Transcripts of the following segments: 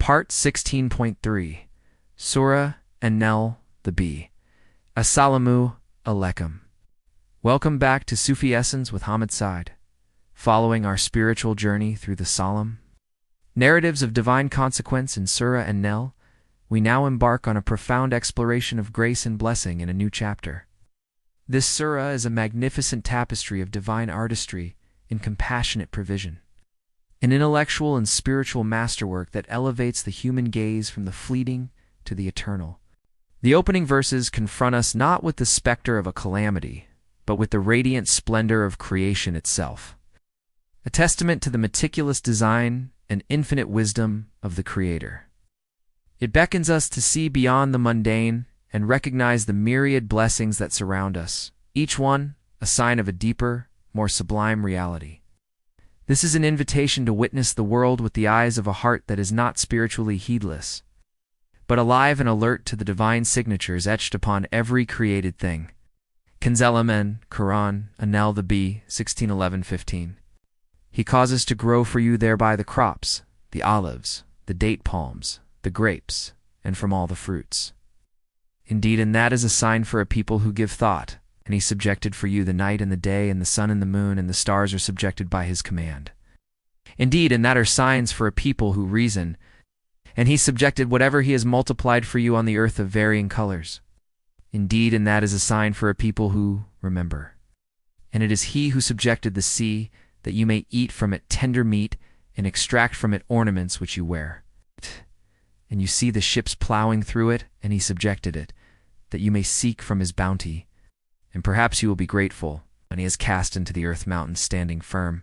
Part 16.3 Surah An-Nahl, the B. Assalamu alaikum. Welcome back to Sufi Essence with Hammad Syed, following our spiritual journey through the solemn narratives of divine consequence in Surah An-Nahl. We now embark on a profound exploration of grace and blessing in a new chapter. This surah is a magnificent tapestry of divine artistry and compassionate provision, an intellectual and spiritual masterwork that elevates the human gaze from the fleeting to the eternal. The opening verses confront us not with the specter of a calamity, but with the radiant splendor of creation itself, a testament to the meticulous design and infinite wisdom of the Creator. It beckons us to see beyond the mundane and recognize the myriad blessings that surround us, each one a sign of a deeper, more sublime reality. This is an invitation to witness the world with the eyes of a heart that is not spiritually heedless, but alive and alert to the divine signatures etched upon every created thing. Kanzelamen, Quran, An-Nahl the B, 16:11-15. He causes to grow for you thereby the crops, the olives, the date palms, the grapes, and from all the fruits. Indeed, and that is a sign for a people who give thought, and he subjected for you the night and the day, and the sun and the moon, and the stars are subjected by his command. Indeed, and that are signs for a people who reason, and he subjected whatever he has multiplied for you on the earth of varying colors. Indeed, and that is a sign for a people who remember. And it is he who subjected the sea, that you may eat from it tender meat, and extract from it ornaments which you wear. And you see the ships plowing through it, and he subjected it, that you may seek from his bounty. And perhaps you will be grateful when he has cast into the earth mountains standing firm,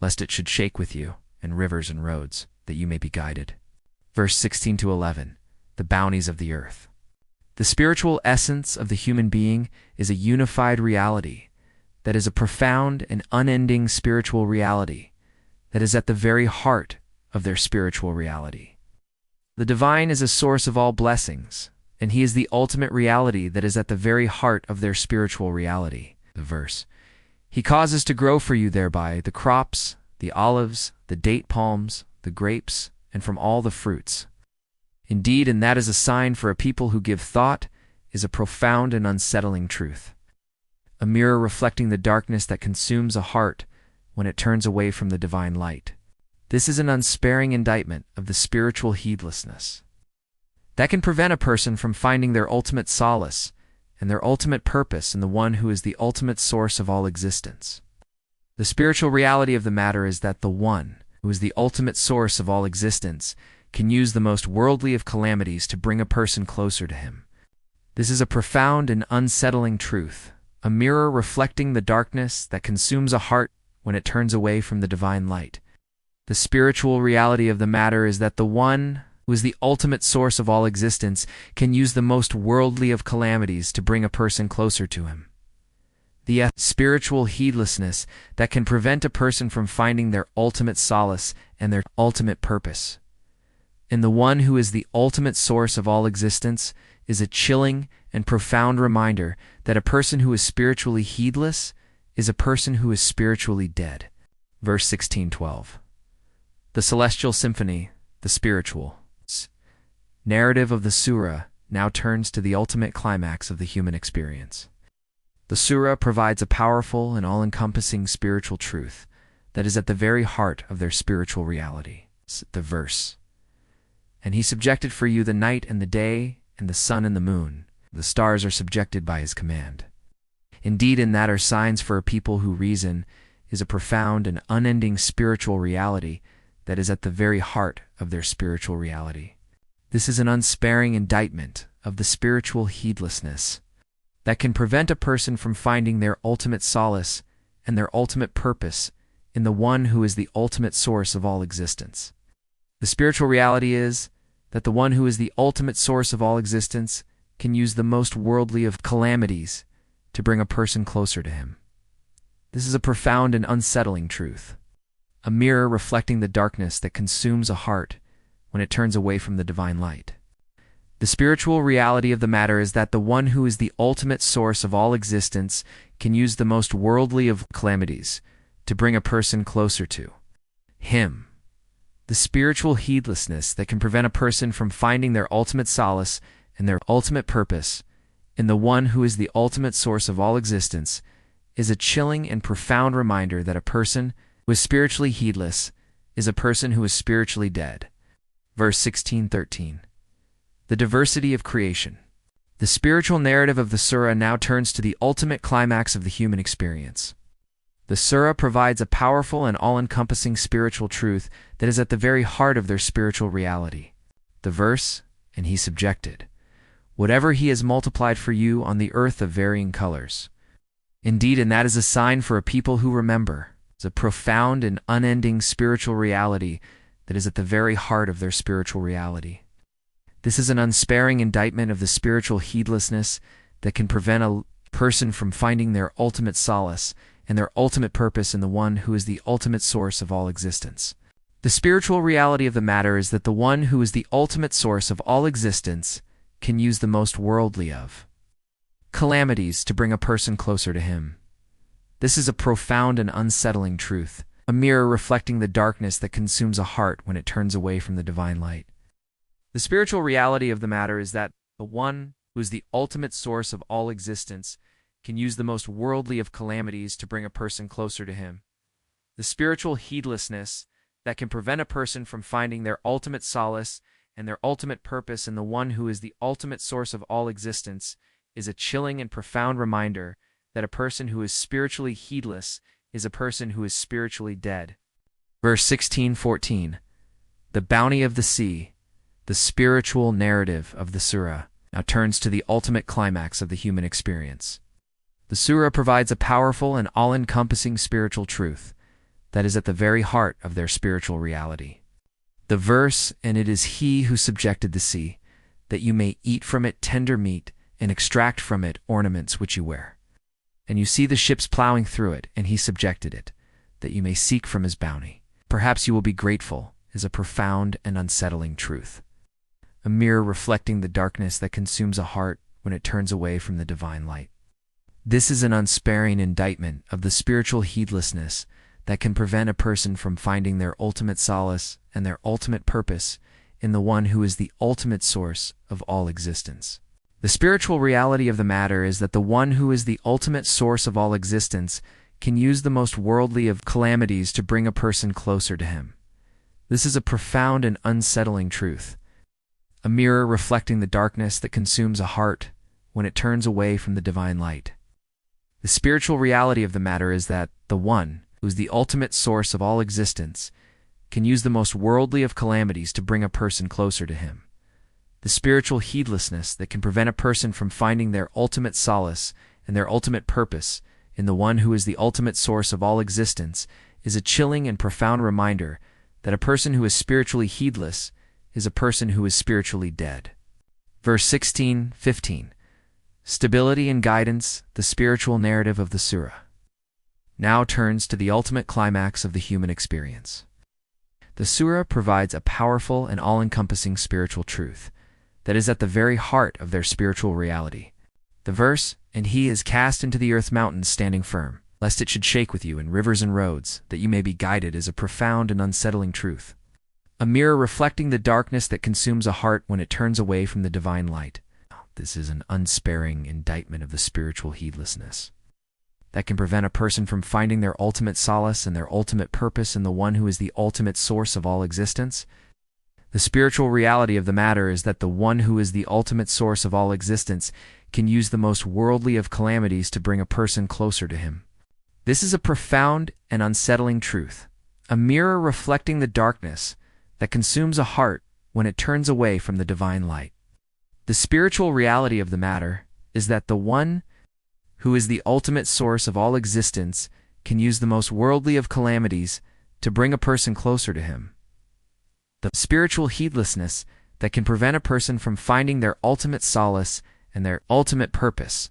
lest it should shake with you, and rivers and roads, that you may be guided. Verse 16-11, the bounties of the earth. The spiritual essence of the human being is a unified reality, that is a profound and unending spiritual reality, that is at the very heart of their spiritual reality. The divine is a source of all blessings, and he is the ultimate reality that is at the very heart of their spiritual reality. The verse, he causes to grow for you thereby the crops, the olives, the date palms, the grapes, and from all the fruits. Indeed, and that is a sign for a people who give thought, is a profound and unsettling truth, a mirror reflecting the darkness that consumes a heart when it turns away from the divine light. This is an unsparing indictment of the spiritual heedlessness that can prevent a person from finding their ultimate solace and their ultimate purpose in the one who is the ultimate source of all existence. The spiritual reality of the matter is that the one who is the ultimate source of all existence can use the most worldly of calamities to bring a person closer to him. This is a profound and unsettling truth, a mirror reflecting the darkness that consumes a heart when it turns away from the divine light. The spiritual reality of the matter is that the one who is the ultimate source of all existence can use the most worldly of calamities to bring a person closer to him. The spiritual heedlessness that can prevent a person from finding their ultimate solace and their ultimate purpose in the one who is the ultimate source of all existence is a chilling and profound reminder that a person who is spiritually heedless is a person who is spiritually dead. Verse 16:12. The celestial symphony, the spiritual narrative of the surah now turns to the ultimate climax of the human experience. The surah provides a powerful and all-encompassing spiritual truth that is at the very heart of their spiritual reality. The verse, and he subjected for you the night and the day, and the sun and the moon. The stars are subjected by his command. Indeed, and that are signs for a people who reason, is a profound and unending spiritual reality that is at the very heart of their spiritual reality. This is an unsparing indictment of the spiritual heedlessness that can prevent a person from finding their ultimate solace and their ultimate purpose in the one who is the ultimate source of all existence. The spiritual reality is that the one who is the ultimate source of all existence can use the most worldly of calamities to bring a person closer to him. This is a profound and unsettling truth, a mirror reflecting the darkness that consumes a heart when it turns away from the divine light. The spiritual reality of the matter is that the one who is the ultimate source of all existence can use the most worldly of calamities to bring a person closer to him. the spiritual heedlessness that can prevent a person from finding their ultimate solace and their ultimate purpose in the one who is the ultimate source of all existence, is a chilling and profound reminder that a person who is spiritually heedless is a person who is spiritually dead. Verse 16-13. The diversity of creation. The spiritual narrative of the surah now turns to the ultimate climax of the human experience. The surah provides a powerful and all-encompassing spiritual truth that is at the very heart of their spiritual reality. The verse, and he subjected, whatever he has multiplied for you on the earth of varying colors. Indeed, and that is a sign for a people who remember. It's a profound and unending spiritual reality that is at the very heart of their spiritual reality. This is an unsparing indictment of the spiritual heedlessness that can prevent a person from finding their ultimate solace and their ultimate purpose in the one who is the ultimate source of all existence. The spiritual reality of the matter is that the one who is the ultimate source of all existence can use the most worldly of calamities to bring a person closer to him. This is a profound and unsettling truth, a mirror reflecting the darkness that consumes a heart when it turns away from the divine light. The spiritual reality of the matter is that the one who is the ultimate source of all existence can use the most worldly of calamities to bring a person closer to him. The spiritual heedlessness that can prevent a person from finding their ultimate solace and their ultimate purpose in the one who is the ultimate source of all existence is a chilling and profound reminder that a person who is spiritually heedless is a person who is spiritually dead. Verse 16-14. The bounty of the sea. The spiritual narrative of the surah now turns to the ultimate climax of the human experience. The surah provides a powerful and all-encompassing spiritual truth that is at the very heart of their spiritual reality. The verse, and it is he who subjected the sea, that you may eat from it tender meat and extract from it ornaments which you wear. And you see the ships plowing through it, and he subjected it, that you may seek from his bounty. Perhaps you will be grateful, is a profound and unsettling truth. A mirror reflecting the darkness that consumes a heart when it turns away from the divine light. This is an unsparing indictment of the spiritual heedlessness that can prevent a person from finding their ultimate solace and their ultimate purpose in the one who is the ultimate source of all existence. The spiritual reality of the matter is that the one who is the ultimate source of all existence can use the most worldly of calamities to bring a person closer to him. This is a profound and unsettling truth, a mirror reflecting the darkness that consumes a heart when it turns away from the divine light. The spiritual reality of the matter is that the one who is the ultimate source of all existence can use the most worldly of calamities to bring a person closer to him. The spiritual heedlessness that can prevent a person from finding their ultimate solace and their ultimate purpose in the one who is the ultimate source of all existence is a chilling and profound reminder that a person who is spiritually heedless is a person who is spiritually dead. Verse 16-15. Stability and guidance, the spiritual narrative of the surah, now turns to the ultimate climax of the human experience. The surah provides a powerful and all-encompassing spiritual truth that is at the very heart of their spiritual reality. The verse, and he is cast into the earth mountains standing firm, lest it should shake with you, in rivers and roads, that you may be guided, is a profound and unsettling truth, a mirror reflecting the darkness that consumes a heart when it turns away from the divine light. This is an unsparing indictment of the spiritual heedlessness that can prevent a person from finding their ultimate solace and their ultimate purpose in the one who is the ultimate source of all existence. The spiritual reality of the matter is that the one who is the ultimate source of all existence can use the most worldly of calamities to bring a person closer to him. This is a profound and unsettling truth, a mirror reflecting the darkness that consumes a heart when it turns away from the divine light. The spiritual reality of the matter is that the one who is the ultimate source of all existence can use the most worldly of calamities to bring a person closer to him. The spiritual heedlessness that can prevent a person from finding their ultimate solace and their ultimate purpose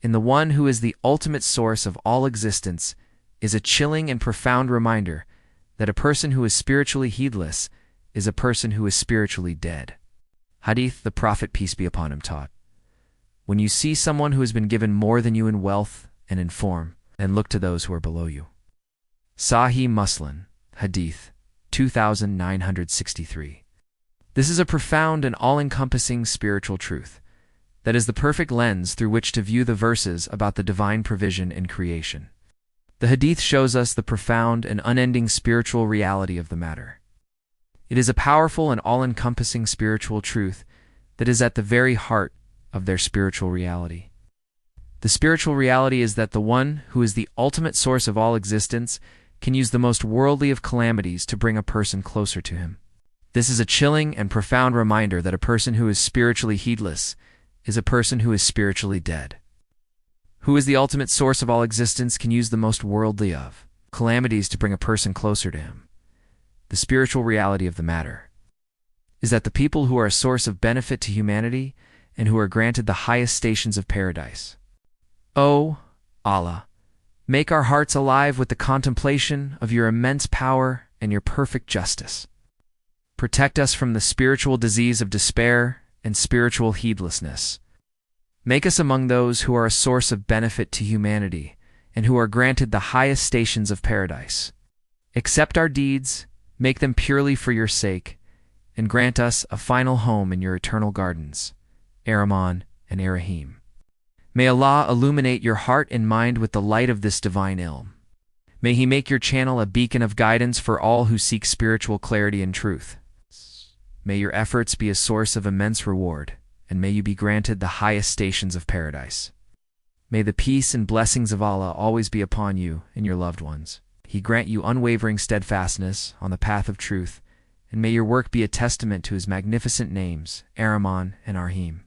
in the one who is the ultimate source of all existence is a chilling and profound reminder that a person who is spiritually heedless is a person who is spiritually dead. Hadith, the Prophet, peace be upon him, taught, when you see someone who has been given more than you in wealth and in form, then look to those who are below you. Sahih Muslim, Hadith 2963. This is a profound and all-encompassing spiritual truth that is the perfect lens through which to view the verses about the divine provision in creation. The Hadith shows us the profound and unending spiritual reality of the matter. It is a powerful and all-encompassing spiritual truth that is at the very heart of their spiritual reality. The spiritual reality is that the one who is the ultimate source of all existence can use the most worldly of calamities to bring a person closer to him. This is a chilling and profound reminder that a person who is spiritually heedless is a person who is spiritually dead. Who is the ultimate source of all existence can use the most worldly of calamities to bring a person closer to him. The spiritual reality of the matter is that the people who are a source of benefit to humanity and who are granted the highest stations of paradise. O Allah, make our hearts alive with the contemplation of your immense power and your perfect justice. Protect us from the spiritual disease of despair and spiritual heedlessness. Make us among those who are a source of benefit to humanity and who are granted the highest stations of paradise. Accept our deeds, make them purely for your sake, and grant us a final home in your eternal gardens, Ar-Rahman and Ar-Rahim. May Allah illuminate your heart and mind with the light of this divine ilm. May He make your channel a beacon of guidance for all who seek spiritual clarity and truth. May your efforts be a source of immense reward, and may you be granted the highest stations of paradise. May the peace and blessings of Allah always be upon you and your loved ones. He grant you unwavering steadfastness on the path of truth, and may your work be a testament to His magnificent names, Ar-Rahman and Ar-Rahim.